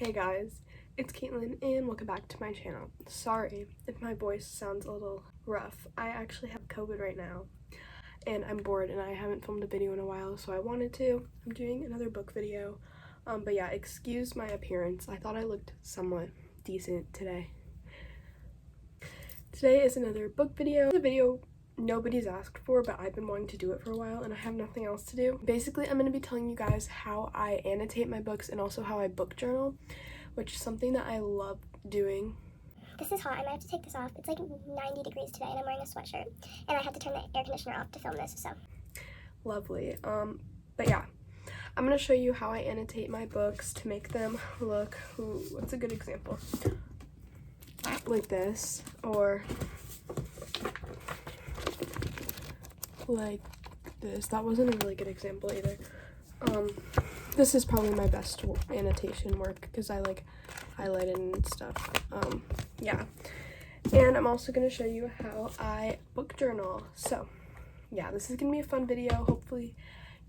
Hey guys, it's Caitlin and welcome back to my channel. Sorry if my voice sounds a little rough. I actually have COVID right now and I'm bored and I haven't filmed a video in a while, so I wanted to. I'm doing another book video. But yeah, excuse my appearance. I thought I looked somewhat decent today. Today is another book video. The video nobody's asked for, but I've been wanting to do it for a while and I have nothing else to do. Basically, I'm going to be telling you guys how I annotate my books and also how I book journal, which is something that I love doing. This is hot. I might have to take this off. It's like 90 degrees today and I'm wearing a sweatshirt and I had to turn the air conditioner off to film this, so. Lovely. But yeah, I'm going to show you how I annotate my books to make them look, what's a good example? Like this, or like this. That wasn't a really good example either. This is probably my best annotation work because I like highlighted and stuff. Yeah, and I'm also going to show you how I book journal. So yeah, this is going to be a fun video. Hopefully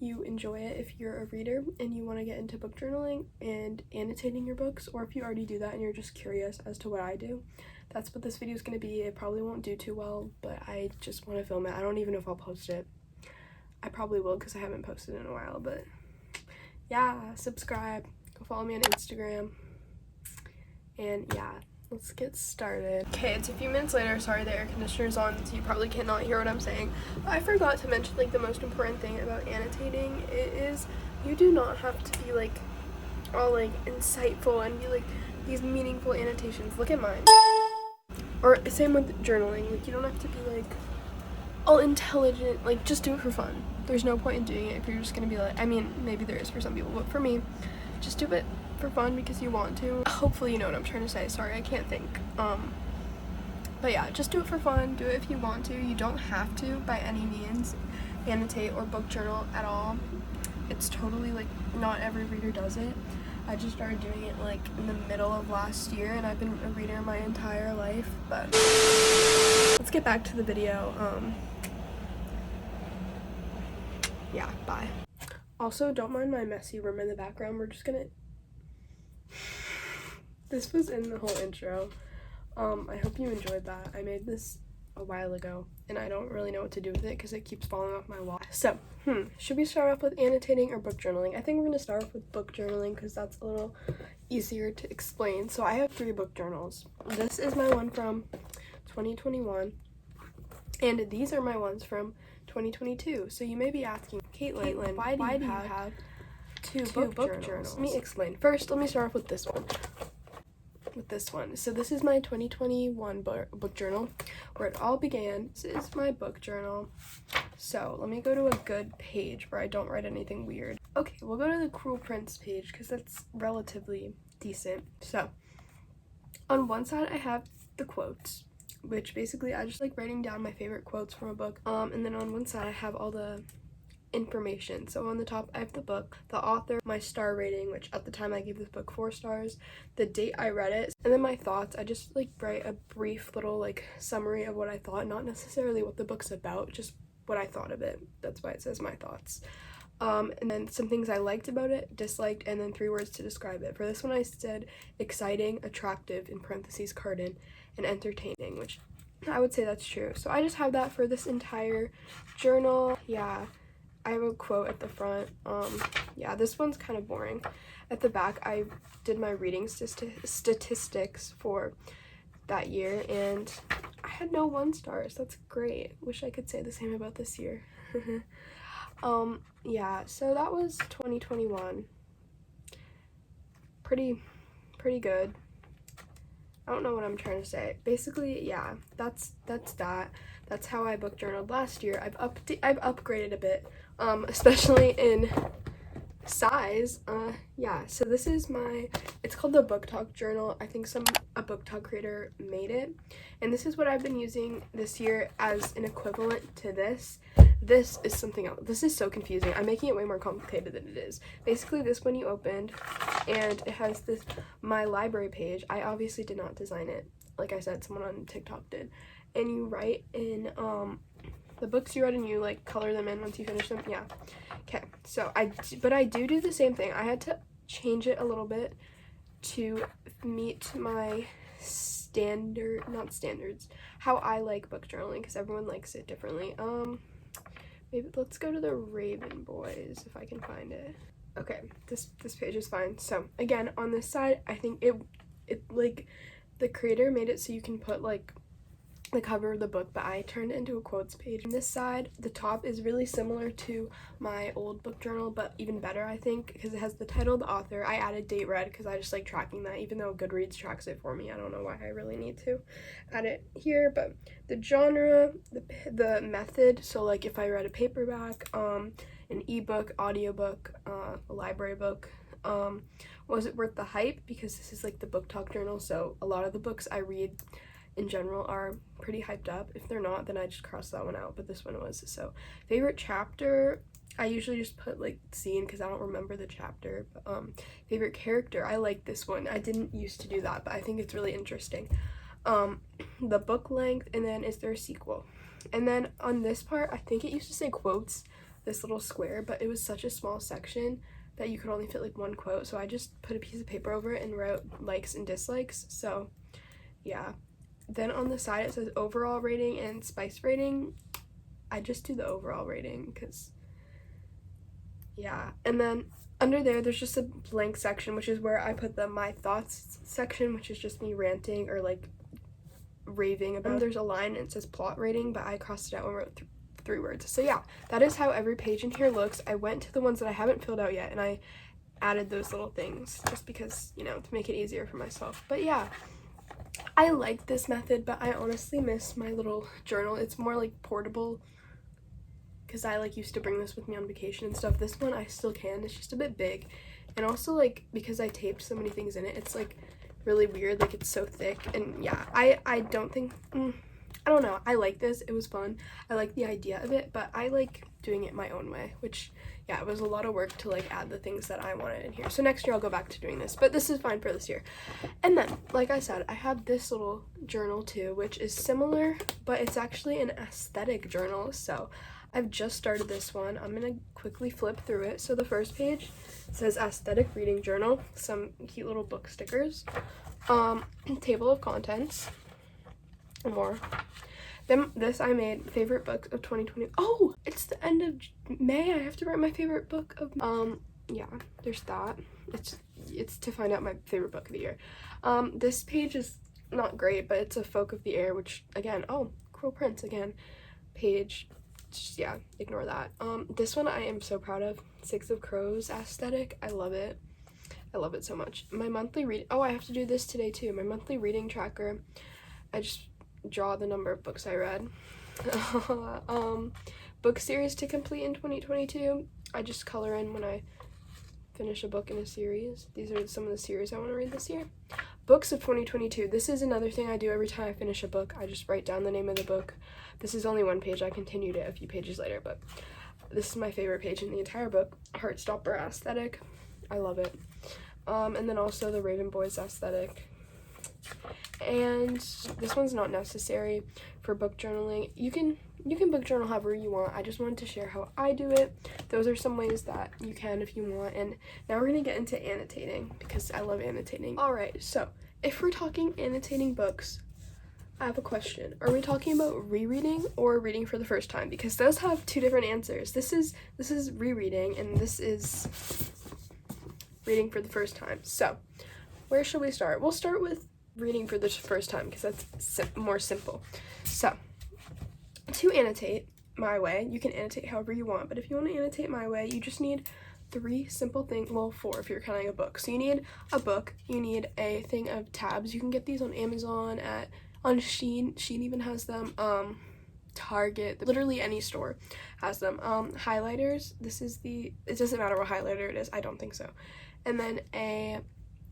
you enjoy it if you're a reader and you want to get into book journaling and annotating your books, or if you already do that and you're just curious as to what I do. That's what this video is going to be. It probably won't do too well, but I just want to film it. I don't even know if I'll post it. I probably will because I haven't posted in a while, but yeah, subscribe, go follow me on Instagram, and yeah, let's get started. Okay, it's a few minutes later. Sorry, the air conditioner's on, so you probably cannot hear what I'm saying. But I forgot to mention, like, the most important thing about annotating is you do not have to be like all like insightful and be like these meaningful annotations. Look at mine. Or same with journaling. Like, you don't have to be like all intelligent. Like, just do it for fun. There's no point in doing it if you're just gonna be like, I mean, maybe there is for some people, but for me, just do it for fun because you want to. Hopefully you know what I'm trying to say. Sorry, I can't think. But yeah, just do it for fun. Do it if you want to. You don't have to by any means annotate or book journal at all. It's totally like not every reader does it. I just started doing it like in the middle of last year and I've been a reader my entire life. But let's get back to the video. Yeah, bye. Also, don't mind my messy room in the background. We're just gonna this was in the whole intro. I hope you enjoyed that. I made this a while ago and I don't really know what to do with it because it keeps falling off my wall. So, should we start off with annotating or book journaling? I think we're gonna start off with book journaling because that's a little easier to explain. So I have 3 book journals. This is my one from 2021 and these are my ones from 2022. So you may be asking, Caitlin, why do you have two book journals? Let me explain. First, let me start off with this one. So this is my 2021 book journal where it all began. This is my book journal. So let me go to a good page where I don't write anything weird. Okay, we'll go to the Cruel Prince page because that's relatively decent. So on one side I have the quotes, which basically I just like writing down my favorite quotes from a book. And then on one side I have all the information. So on the top I have the book, the author, my star rating, which at the time I gave this book 4 stars, the date I read it, and then my thoughts. I just like write a brief little like summary of what I thought, not necessarily what the book's about, just what I thought of it. That's why it says my thoughts. And then some things I liked about it, disliked, and then 3 words to describe it. For this one I said exciting, attractive, in parentheses Carden, and entertaining, which I would say that's true. So I just have that for this entire journal. Yeah, I have a quote at the front. Yeah, this one's kind of boring. At the back, I did my reading statistics for that year, and I had no 1 stars. That's great. Wish I could say the same about this year. Yeah, so that was 2021. Pretty good. I don't know what I'm trying to say. Basically, yeah, that's that. That's how I book journaled last year. I've upgraded a bit, especially in size. Yeah, so this is it's called the Book Talk journal. I think a Book Talk creator made it, and this is what I've been using this year as an equivalent to this. This is something else. This is so confusing. I'm making it way more complicated than it is. Basically, this one you opened, and it has this my library page. I obviously did not design it. Like I said, someone on TikTok did. And you write in the books you read and you like color them in once you finish them. Yeah. Okay. So I do the same thing. I had to change it a little bit to meet my not standards, how I like book journaling, because everyone likes it differently. Maybe let's go to the Raven Boys if I can find it. Okay, this page is fine. So again, on this side, I think it like the creator made it so you can put like the cover of the book, but I turned it into a quotes page. On this side, the top is really similar to my old book journal, but even better, I think, because it has the title, the author. I added date read because I just like tracking that, even though Goodreads tracks it for me. I don't know why I really need to add it here, but the genre, the method, so like if I read a paperback, an ebook, audiobook, a library book, was it worth the hype? Because this is like the book talk journal, so a lot of the books I read in general are pretty hyped up. If they're not, then I just cross that one out, but this one was. So favorite chapter, I usually just put like scene because I don't remember the chapter. But, favorite character, I like this one. I didn't used to do that, but I think it's really interesting. The book length, and then is there a sequel? And then on this part, I think it used to say quotes, this little square, but it was such a small section that you could only fit like one quote, so I just put a piece of paper over it and wrote likes and dislikes. So yeah. Then on the side it says overall rating and spice rating. I just do the overall rating because, yeah. And then under there's just a blank section, which is where I put the my thoughts section, which is just me ranting or like raving about. There's a line and it says plot rating, but I crossed it out and wrote 3 words. So yeah, that is how every page in here looks. I went to the ones that I haven't filled out yet and I added those little things just because, you know, to make it easier for myself. But yeah, I like this method, but I honestly miss my little journal. It's more like portable because I like used to bring this with me on vacation and stuff. This one I still can. It's just a bit big, and also like because I taped so many things in it, it's like really weird. Like it's so thick, and yeah, I don't think I don't know. I like this. It was fun. I like the idea of it, but I like doing it my own way, which yeah, it was a lot of work to like add the things that I wanted in here. So next year I'll go back to doing this, but this is fine for this year. And then, like I said, I have this little journal too, which is similar, but it's actually an aesthetic journal. So I've just started this one. I'm gonna quickly flip through it. So the first page says aesthetic reading journal, some cute little book stickers, table of contents, and more. Then this I made favorite books of 2020. Oh, it's the end of May. I have to write my favorite book of yeah, there's that. It's to find out my favorite book of the year. This page is not great, but it's a folk of the air, which again, oh, Cruel Prince again. Page, just, yeah, ignore that. This one I am so proud of. 6 of Crows aesthetic. I love it. I love it so much. My monthly read. Oh, I have to do this today too. My monthly reading tracker. I just draw the number of books I read. Book series to complete in 2022. I just color in when I finish a book in a series. These are some of the series I want to read this year. Books of 2022. This is another thing I do every time I finish a book. I just write down the name of the book. This is only one page. I continued it a few pages later, but this is my favorite page in the entire book. Heartstopper aesthetic. I love it. And then also the Raven Boys aesthetic. And this one's not necessary for book journaling. You can book journal however you want. I just wanted to share how I do it. Those are some ways that you can if you want. And now we're gonna get into annotating because I love annotating. All right, so if we're talking annotating books, I have a question. Are we talking about rereading or reading for the first time? Because those have 2 different answers. This is rereading and this is reading for the first time. So where should we start? We'll start with reading for the first time because that's more simple. So to annotate my way, you can annotate however you want, but if you want to annotate my way, you just need 3 simple things. Well, 4 if you're counting a book. So you need a book, you need a thing of tabs. You can get these on Amazon, on Shein even has them, Target, literally any store has them. Highlighters, it doesn't matter what highlighter it is, I don't think so. And then a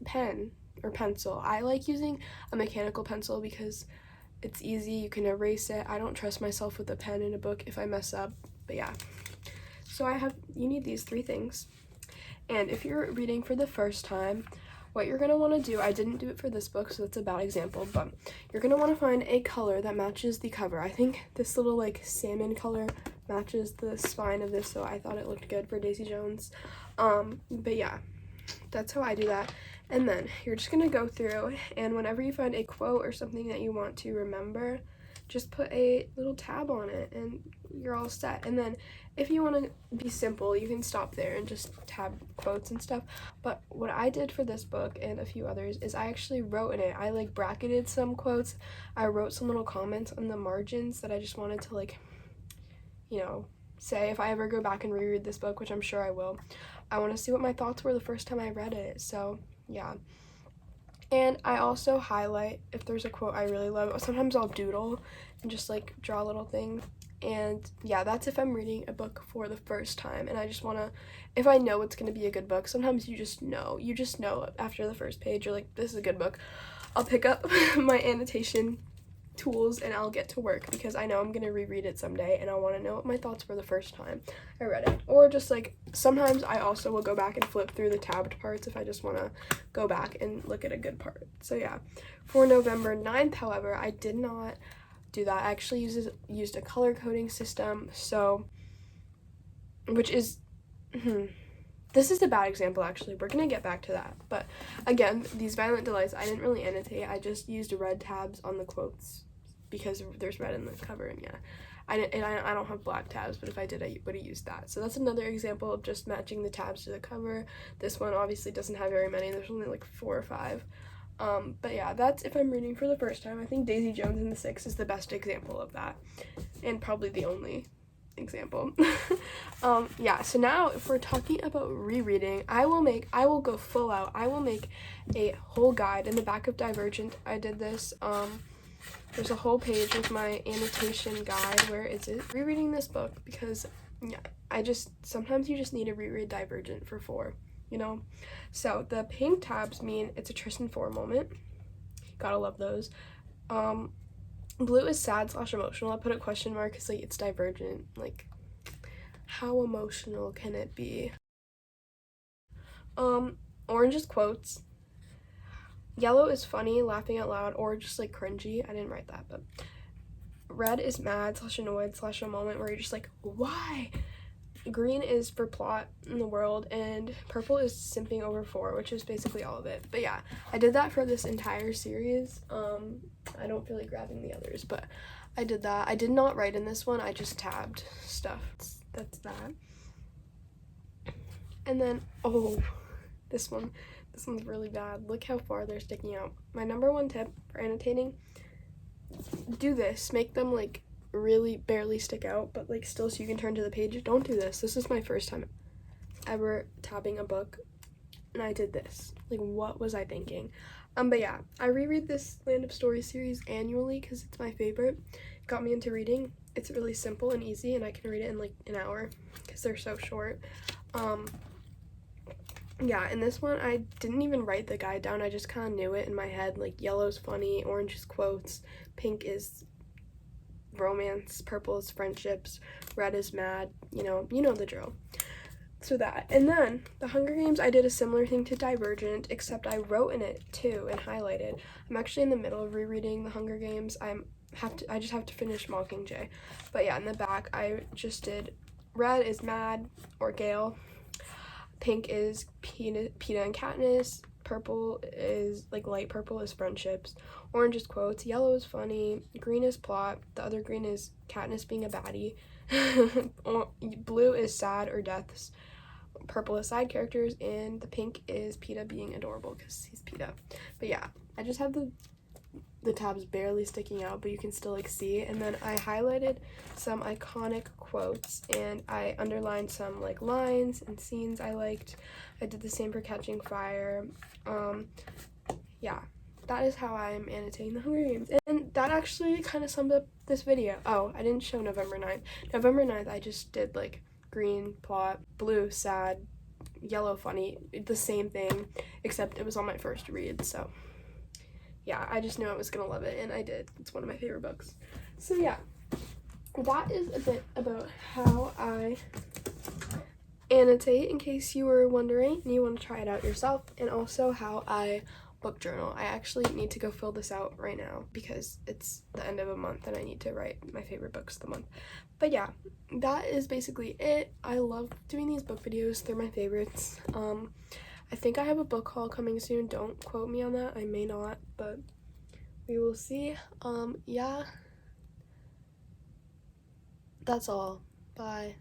pen or pencil. I like using a mechanical pencil because it's easy, you can erase it. I don't trust myself with a pen in a book if I mess up, but yeah. So you need these 3 things. And if you're reading for the first time, what you're going to want to do, I didn't do it for this book, so that's a bad example, but you're going to want to find a color that matches the cover. I think this little like salmon color matches the spine of this, so I thought it looked good for Daisy Jones. But yeah, that's how I do that. And then you're just gonna go through, and whenever you find a quote or something that you want to remember, just put a little tab on it and you're all set. And then if you want to be simple, you can stop there and just tab quotes and stuff. But what I did for this book and a few others is I actually wrote in it. I like bracketed some quotes. I wrote some little comments on the margins that I just wanted to, like, you know, say if I ever go back and reread this book, which I'm sure I will. I want to see what my thoughts were the first time I read it. So yeah. And I also highlight if there's a quote I really love. Sometimes I'll doodle and just like draw little things. And yeah, that's if I'm reading a book for the first time and I just want to, if I know it's going to be a good book. Sometimes you just know after the first page, you're like, this is a good book. I'll pick up my annotation tools and I'll get to work because I know I'm going to reread it someday and I want to know what my thoughts were the first time I read it. Or just like sometimes I also will go back and flip through the tabbed parts if I just want to go back and look at a good part. So yeah, for November 9th, however, I did not do that. I actually used a color coding system, so which is this is a bad example, actually. We're gonna get back to that. But again, these Violent Delights, I didn't really annotate. I just used red tabs on the quotes because there's red in the cover, and yeah. I don't have black tabs, but if I did, I would have used that. So that's another example of just matching the tabs to the cover. This one obviously doesn't have very many. There's only like 4 or 5. But yeah, that's if I'm reading for the first time. I think Daisy Jones and the Six is the best example of that, and probably the only example. Yeah, so now if we're talking about rereading, I will go full out. I will make a whole guide. In the back of Divergent, I did this. There's a whole page with my annotation guide. Where is it? Rereading this book because yeah, sometimes you just need to reread Divergent for 4, you know? So the pink tabs mean it's a Tristan 4 moment. Gotta love those. Blue is sad / emotional. I put a question mark because like it's Divergent. Like, how emotional can it be? Orange is quotes. Yellow is funny, laughing out loud, or just like cringy. I didn't write that, but red is mad / annoyed / a moment where you're just like, why? Green is for plot in the world, and purple is simping over 4, which is basically all of it. But yeah, I did that for this entire series. I don't feel like grabbing the others, but I did that. I did not write in this one. I just tabbed stuff. That's that. And then, oh, this one's really bad. Look how far they're sticking out. My number 1 tip for annotating, do this. Make them like really barely stick out, but like still so you can turn to the page. Don't do this. This is my first time ever tabbing a book and I did this. Like, what was I thinking? But yeah, I reread this Land of Stories series annually because it's my favorite. It got me into reading. It's really simple and easy and I can read it in like an hour because they're so short. Yeah, in this one I didn't even write the guide down. I just kind of knew it in my head. Like, yellow's funny, orange is quotes, pink is romance, purple is friendships, red is mad, you know the drill. So that. And then the Hunger Games, I did a similar thing to Divergent, except I wrote in it too and highlighted. I'm actually in the middle of rereading the Hunger Games. I just have to finish Mockingjay. But yeah, in the back I just did red is mad or Gale, pink is Peeta and Katniss, purple is like light purple is friendships, orange is quotes, yellow is funny, green is plot, the other green is Katniss being a baddie, blue is sad or deaths, purple is side characters, and the pink is Peeta being adorable because he's Peeta. But yeah, I just have the tabs barely sticking out, but you can still like see. And then I highlighted some iconic quotes and I underlined some like lines and scenes I liked. I did the same for Catching Fire. Yeah, that is how I'm annotating the Hunger Games. And that actually kind of summed up this video. Oh, I didn't show November 9th. November 9th, I just did like green, plot, blue, sad, yellow, funny, the same thing, except it was on my first read, so yeah, I just knew I was gonna love it, and I did. It's one of my favorite books. So yeah, that is a bit about how I annotate, in case you were wondering and you want to try it out yourself, and also how I book journal. I actually need to go fill this out right now because it's the end of a month and I need to write my favorite books of the month. But yeah, that is basically it. I love doing these book videos. They're my favorites. I think I have a book haul coming soon. Don't quote me on that. I may not, but we will see. Yeah. That's all. Bye.